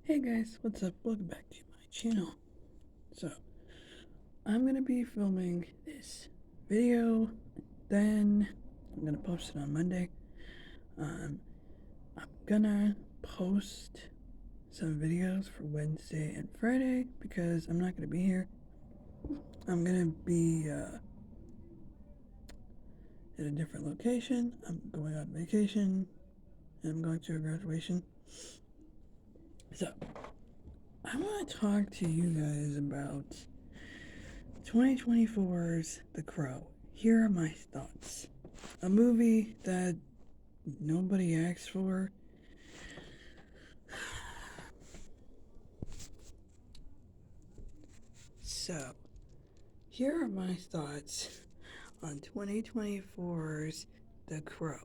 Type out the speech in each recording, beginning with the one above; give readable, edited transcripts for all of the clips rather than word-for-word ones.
Hey guys, what's up? Welcome back to my channel. So, I'm gonna be filming this video, then I'm gonna post it on Monday. I'm gonna post some videos for Wednesday and Friday because I'm not gonna be here. I'm gonna be at a different location. I'm going on vacation and I'm going to a graduation. So, I want to talk to you guys about 2024's The Crow. Here are my thoughts. A movie that nobody asked for. So, here are my thoughts on 2024's The Crow.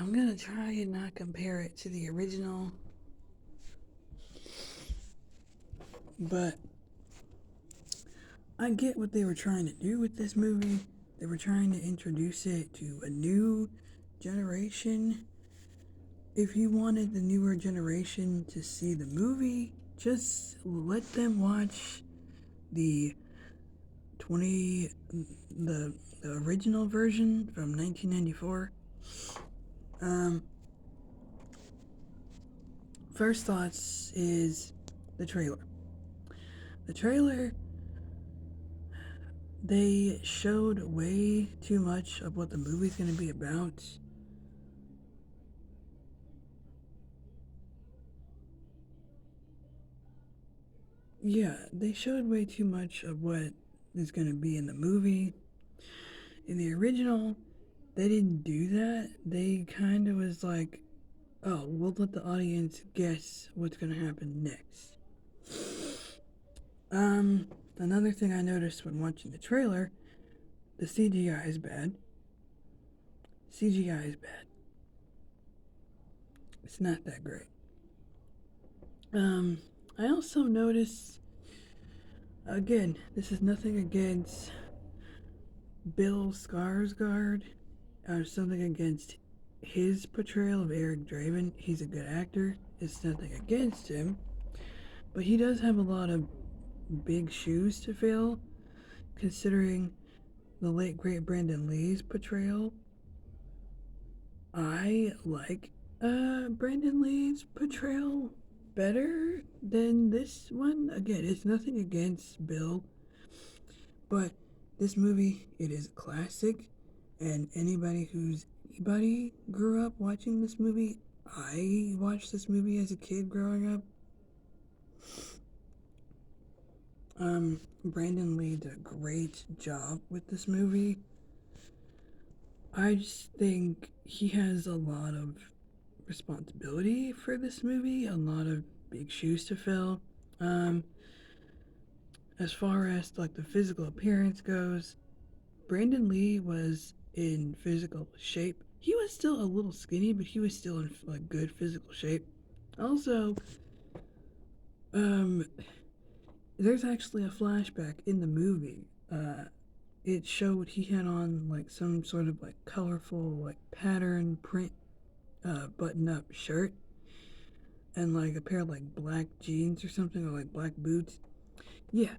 I'm gonna try and not compare it to the original, but I get what they were trying to do with this movie. They were trying to introduce it to a new generation. If you wanted the newer generation to see the movie, just let them watch the 20 the original version from 1994. First thoughts is the trailer. The trailer, they showed way too much of what the movie's going to be about. Yeah, they showed way too much of what is going to be in the movie. In the original, they didn't do that. They kind of was like, oh, we'll let the audience guess what's going to happen next. Another thing I noticed when watching the trailer, the CGI is bad. CGI is bad. It's not that great. I also noticed, again, this is nothing against Bill Skarsgård, or something against his portrayal of Eric Draven. He's a good actor. It's nothing against him, but he does have a lot of big shoes to fill, considering the late great Brandon Lee's portrayal. I like Brandon Lee's portrayal better than this one. Again, it's nothing against Bill, but this movie, it is a classic, and anybody grew up watching this movie. I watched this movie as a kid growing up. Brandon Lee did a great job with this movie. I just think he has a lot of responsibility for this movie, a lot of big shoes to fill. As far as like the physical appearance goes, Brandon Lee was in physical shape. He was still a little skinny, but he was still in like good physical shape. Also, there's actually a flashback in the movie. It showed he had on like some sort of like colorful like pattern print button-up shirt and like a pair of like black jeans or something, or like black boots. Yeah,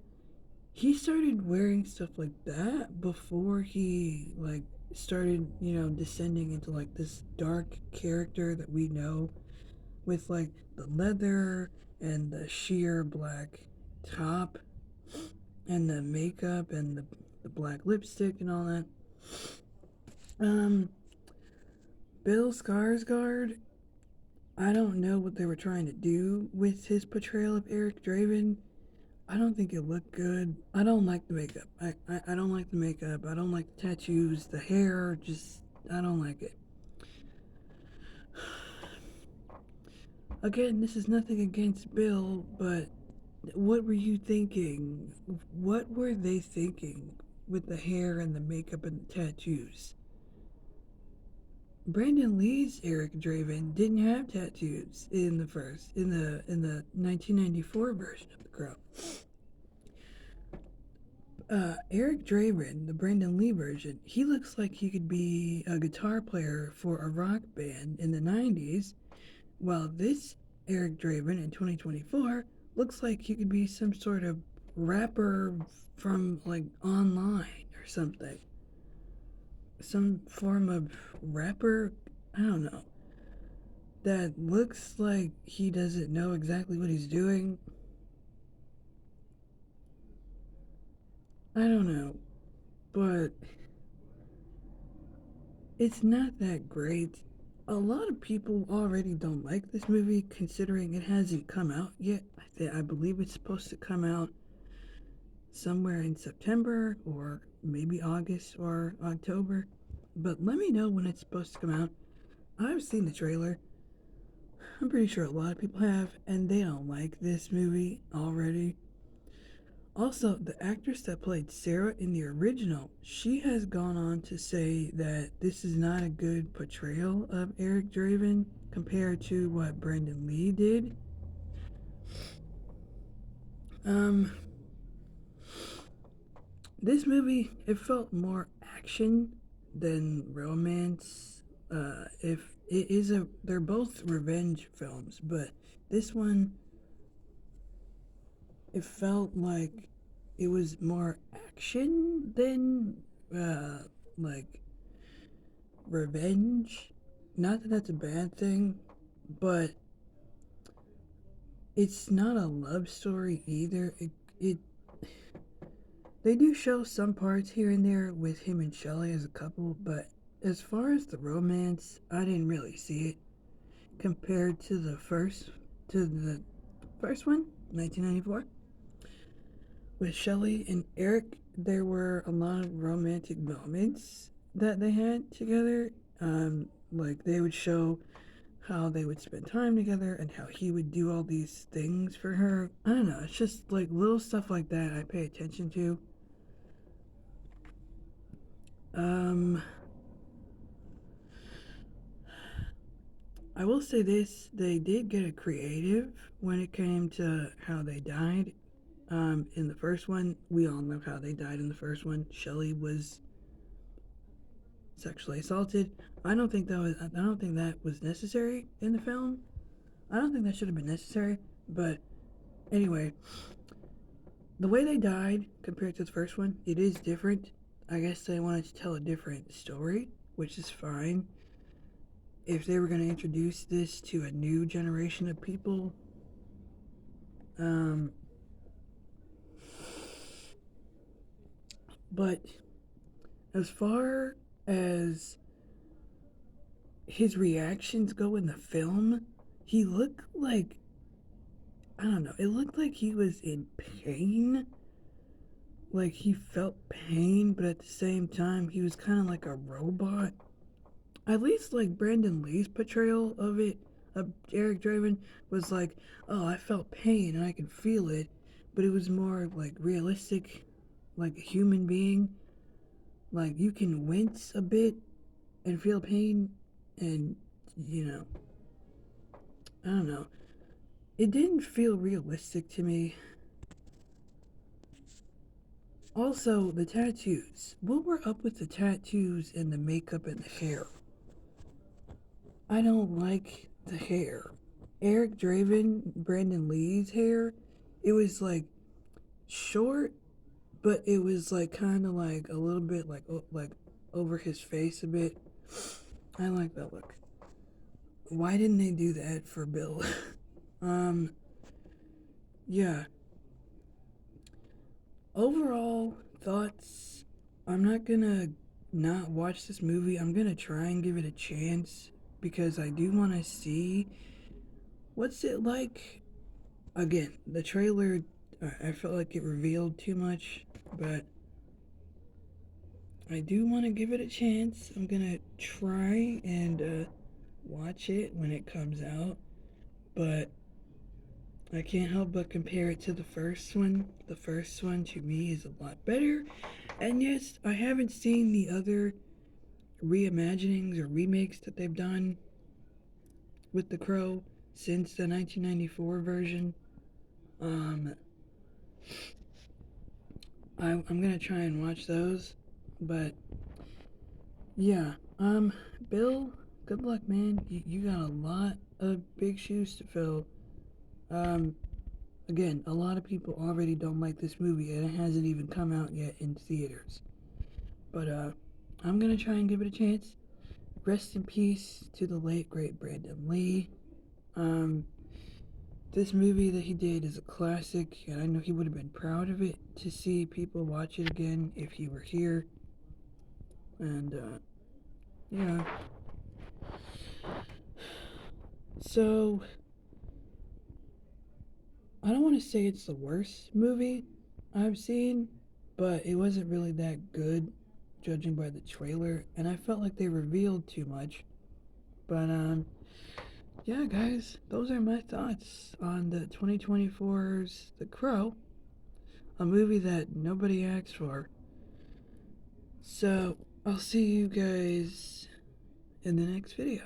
he started wearing stuff like that before he like started, descending into like this dark character that we know, with like the leather and the sheer black top and the makeup and the black lipstick and all that. Bill Skarsgård, I don't know what they were trying to do with his portrayal of Eric Draven. I don't think it looked good. I don't like the makeup. I don't like the makeup. I don't like the tattoos, the hair, just, I don't like it. Again, this is nothing against Bill, but what were you thinking? What were they thinking with the hair and the makeup and the tattoos? Brandon Lee's Eric Draven didn't have tattoos in the 1994 version of The Crow. Eric Draven, the Brandon Lee version, he looks like he could be a guitar player for a rock band in the 90s, while this Eric Draven in 2024 looks like he could be some sort of rapper from like online or something. Some form of rapper, I don't know, that looks like he doesn't know exactly what he's doing. I don't know, but it's not that great. A lot of people already don't like this movie considering it hasn't come out yet. I believe it's supposed to come out somewhere in September or maybe August or October. But let me know when it's supposed to come out. I've seen the trailer. I'm pretty sure a lot of people have, and they don't like this movie already. Also, the actress that played Sarah in the original, she has gone on to say that this is not a good portrayal of Eric Draven compared to what Brandon Lee did. Um, this movie, it felt more action than romance. If it is they're both revenge films, but this one, it felt like it was more action than like revenge. Not that that's a bad thing, but it's not a love story either. It they do show some parts here and there with him and Shelley as a couple, but as far as the romance, I didn't really see it compared to the first one, 1994. With Shelley and Eric, there were a lot of romantic moments that they had together. Like they would show how they would spend time together and how he would do all these things for her. I don't know, it's just like little stuff like that I pay attention to. Um, I will say this, they did get a creative when it came to how they died. In the first one, we all know how they died in the first one. Shelley was sexually assaulted. I don't think that was necessary in the film. I don't think that should have been necessary, but anyway, the way they died compared to the first one, it is different. I guess they wanted to tell a different story, which is fine. If they were going to introduce this to a new generation of people, um, but as far as his reactions go in the film, he looked like, I don't know, it looked like he was in pain. Like he felt pain, but at the same time, he was kind of like a robot. At least like Brandon Lee's portrayal of it, of Eric Draven, was like, oh, I felt pain and I could feel it, but it was more like realistic, like a human being. Like you can wince a bit and feel pain, and you know, I don't know. It didn't feel realistic to me. Also, the tattoos. What were up with the tattoos and the makeup and the hair? I don't like the hair. Eric Draven, Brandon Lee's hair, it was like short, but it was like kind of like a little bit like over his face a bit. I like that look. Why didn't they do that for Bill? um, yeah. Overall thoughts. I'm not gonna not watch this movie. I'm gonna try and give it a chance because I do want to see what's it like. Again, the trailer, I felt like it revealed too much, but I do want to give it a chance. I'm gonna try and watch it when it comes out, but I can't help but compare it to the first one. The first one to me is a lot better, and yes, I haven't seen the other reimaginings or remakes that they've done with The Crow since the 1994 version. Um, I'm gonna try and watch those, but yeah, Bill, good luck, man. You got a lot of big shoes to fill. Um, Again, a lot of people already don't like this movie, and it hasn't even come out yet in theaters. But I'm gonna try and give it a chance. Rest in peace to the late great Brandon Lee. Um, this movie that he did is a classic, and I know he would have been proud of it to see people watch it again if he were here. And yeah, so I don't want to say it's the worst movie I've seen, but it wasn't really that good, judging by the trailer, and I felt like they revealed too much. But yeah, guys, those are my thoughts on the 2024's The Crow, a movie that nobody asked for. So I'll see you guys in the next video.